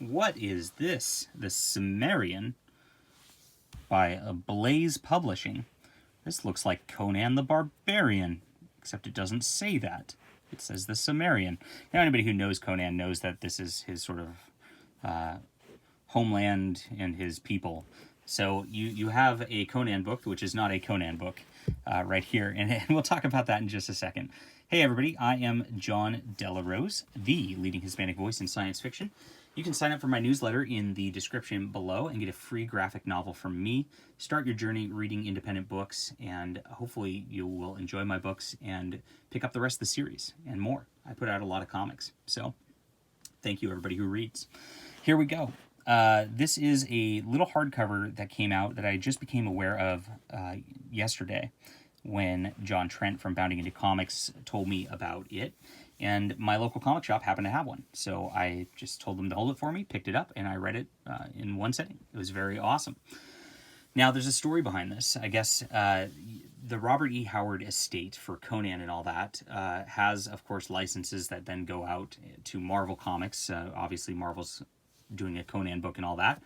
What is this? The Cimmerian by Blaze Publishing. This looks like Conan the Barbarian, except it doesn't say that. It says the Cimmerian. Now, anybody who knows Conan knows that this is his sort of homeland and his people. So you have a Conan book, which is not a Conan book, right here, and we'll talk about that in just a second. Hey everybody, I am John Delarose, the leading Hispanic voice in science fiction. You can sign up for my newsletter in the description below and get a free graphic novel from me. Start your journey reading independent books, and hopefully you will enjoy my books and pick up the rest of the series and more. I put out a lot of comics, so thank you everybody who reads. Here we go. This is a little hardcover that came out that I just became aware of yesterday when John Trent from Bounding Into Comics told me about it. And my local comic shop happened to have one. So I just told them to hold it for me, picked it up, and I read it in one sitting. It was very awesome. Now, there's a story behind this. I guess the Robert E. Howard estate for Conan and all that has, of course, licenses that then go out to Marvel Comics. Obviously, Marvel's doing a Conan book and all that.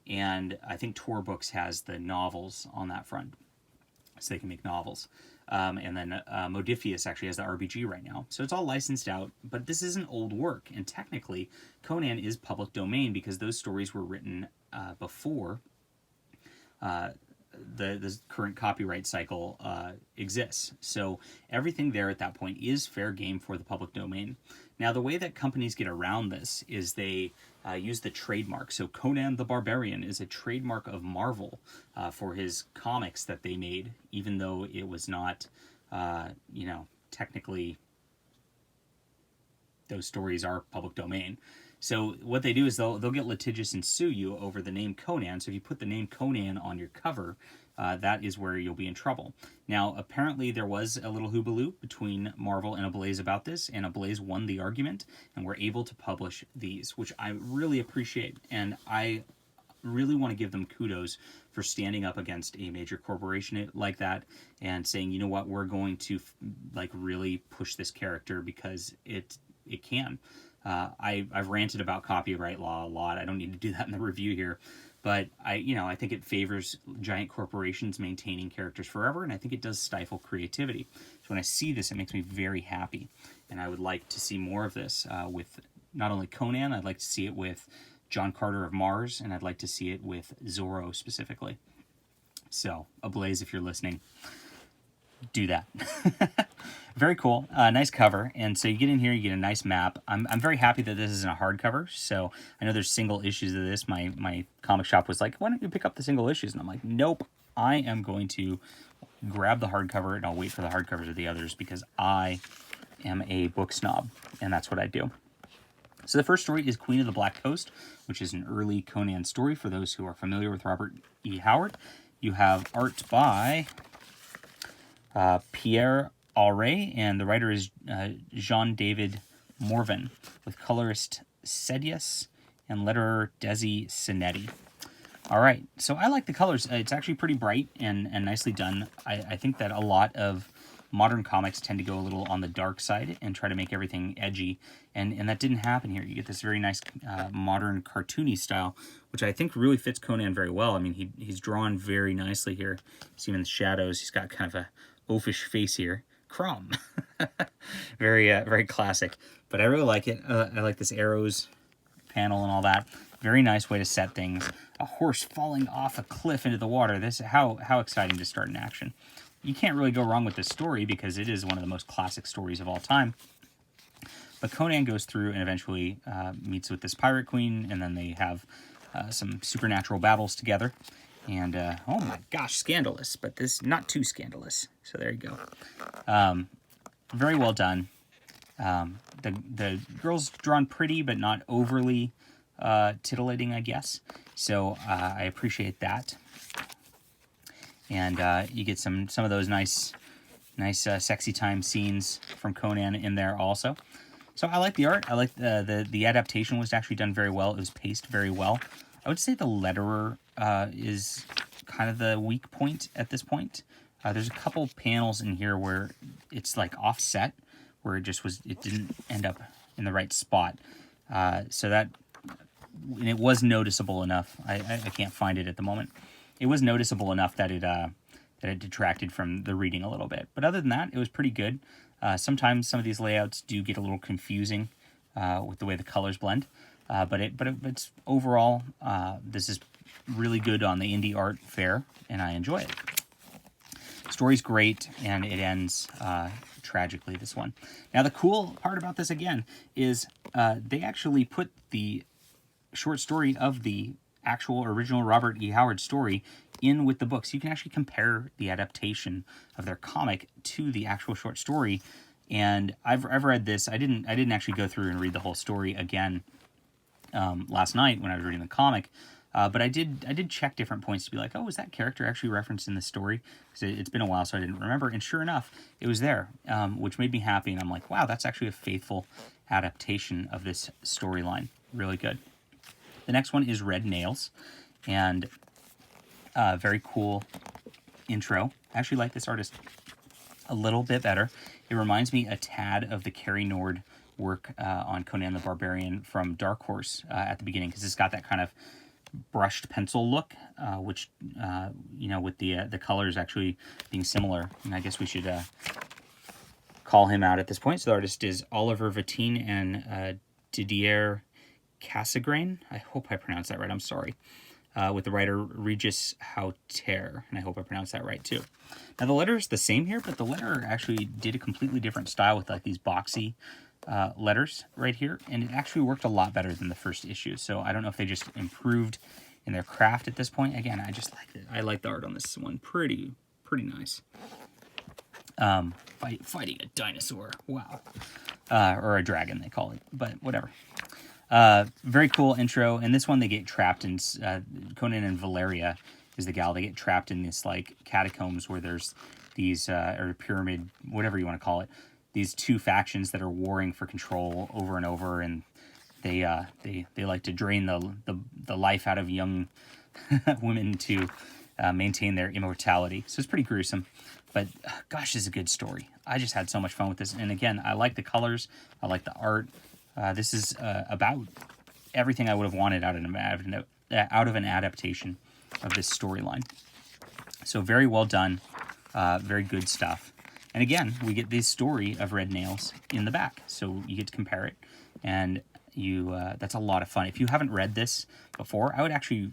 And I think Tor Books has the novels on that front, so they can make novels. And then Modiphius actually has the RBG right now. So it's all licensed out, but this isn't old work. And technically, Conan is public domain because those stories were written before the current copyright cycle exists. So everything there at that point is fair game for the public domain. Now, the way that companies get around this is they use the trademark. So Conan the Barbarian is a trademark of Marvel for his comics that they made, even though it was not, technically those stories are public domain. So what they do is they'll get litigious and sue you over the name Conan. So if you put the name Conan on your cover, that is where you'll be in trouble. Now, apparently there was a little hoobaloo between Marvel and Ablaze about this, and Ablaze won the argument, and were able to publish these, which I really appreciate. And I really want to give them kudos for standing up against a major corporation like that and saying, you know what, we're going to really push this character because it can. I've ranted about copyright law a lot. I don't need to do that in the review here, but I think it favors giant corporations maintaining characters forever, and I think it does stifle creativity. So when I see this, it makes me very happy, and I would like to see more of this with not only Conan. I'd like to see it with John Carter of Mars, and I'd like to see it with Zorro specifically. So, Ablaze, if you're listening, do that. Very cool. Nice cover. And so you get in here, you get a nice map. I'm very happy that this isn't a hardcover. So I know there's single issues of this. My comic shop was like, why don't you pick up the single issues? And I'm like, nope. I am going to grab the hardcover, and I'll wait for the hardcovers of the others because I am a book snob, and that's what I do. So the first story is Queen of the Black Coast, which is an early Conan story for those who are familiar with Robert E. Howard. You have art by Pierre Auray, and the writer is Jean-David Morvan, with colorist Cedius and letterer Desi Cinetti. All right, so I like the colors. It's actually pretty bright and nicely done. I think that a lot of modern comics tend to go a little on the dark side and try to make everything edgy, and that didn't happen here. You get this very nice modern cartoony style, which I think really fits Conan very well. I mean, he's drawn very nicely here. See him in the shadows. He's got kind of a oafish face here. Crumb. Very classic. But I really like it. I like this arrows panel and all that. Very nice way to set things. A horse falling off a cliff into the water. This how exciting to start an action. You can't really go wrong with this story because it is one of the most classic stories of all time. But Conan goes through and eventually meets with this pirate queen, and then they have some supernatural battles together. And, oh my gosh, scandalous, but this not too scandalous. So there you go. Very well done. The girl's drawn pretty, but not overly titillating, I guess. So I appreciate that. And you get some of those nice sexy time scenes from Conan in there also. So I like the art. I like the adaptation was actually done very well. It was paced very well. I would say the letterer is kind of the weak point at this point. There's a couple panels in here where it's like offset, where it didn't end up in the right spot. So that and it was noticeable enough. I can't find it at the moment. It was noticeable enough that it detracted from the reading a little bit. But other than that, it was pretty good. Sometimes some of these layouts do get a little confusing with the way the colors blend. But it's overall, this is really good on the indie art fare, and I enjoy it. Story's great, and it ends tragically, this one. Now, the cool part about this, again, is they actually put the short story of the actual original Robert E. Howard story in with the book. So you can actually compare the adaptation of their comic to the actual short story. And I've read this. I didn't actually go through and read the whole story again last night when I was reading the comic. But I did check different points to be like, oh, is that character actually referenced in the story? Because it's been a while, so I didn't remember. And sure enough, it was there, which made me happy. And I'm like, wow, that's actually a faithful adaptation of this storyline. Really good. The next one is Red Nails, and very cool intro. I actually like this artist a little bit better. It reminds me a tad of the Carrie Nord work on Conan the Barbarian from Dark Horse at the beginning, because it's got that kind of brushed pencil look, which, with the colors actually being similar. And I guess we should call him out at this point. So the artist is Oliver Vatine and Didier Cassegrain. I hope I pronounced that right. I'm sorry. With the writer Regis Hauter, and I hope I pronounced that right too. Now the letter is the same here, but the letter actually did a completely different style with like these boxy letters right here, and it actually worked a lot better than the first issue. So I don't know if they just improved in their craft at this point. Again, I just liked it. I like the art on this one. Pretty nice. Fighting a dinosaur. Wow. Or a dragon, they call it, but whatever. Very cool intro, and this one they get trapped in, Conan and Valeria is the gal, they get trapped in this like catacombs where there's these, or pyramid, whatever you want to call it, these two factions that are warring for control over and over, and they like to drain the life out of young women to maintain their immortality. So it's pretty gruesome, but gosh, it's a good story. I just had so much fun with this, and again, I like the colors, I like the art. This is about everything I would have wanted out of an adaptation of this storyline. So very well done, very good stuff. And again, we get this story of Red Nails in the back, so you get to compare it, and that's a lot of fun. If you haven't read this before, I would actually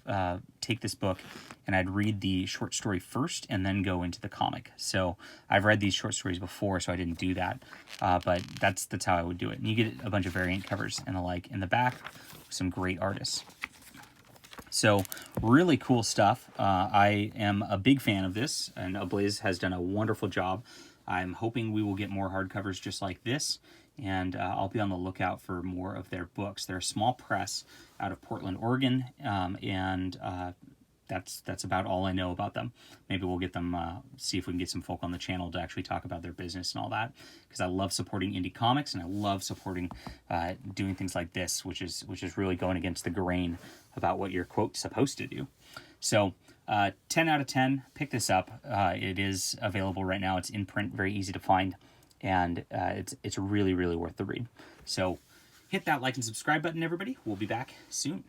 take this book and I'd read the short story first and then go into the comic. So I've read these short stories before, so I didn't do that, but that's how I would do it. And you get a bunch of variant covers and the like in the back, some great artists. So really cool stuff. I am a big fan of this, and Ablaze has done a wonderful job. I'm hoping we will get more hardcovers just like this, and I'll be on the lookout for more of their books. They're a small press out of Portland, Oregon, and that's about all I know about them. Maybe we'll get them, see if we can get some folk on the channel to actually talk about their business and all that, because I love supporting indie comics, and I love supporting doing things like this, which is really going against the grain about what you're, quote, supposed to do. So 10 out of 10, pick this up. It is available right now. It's in print, very easy to find, and it's really, really worth the read. So hit that like and subscribe button, everybody. We'll be back soon.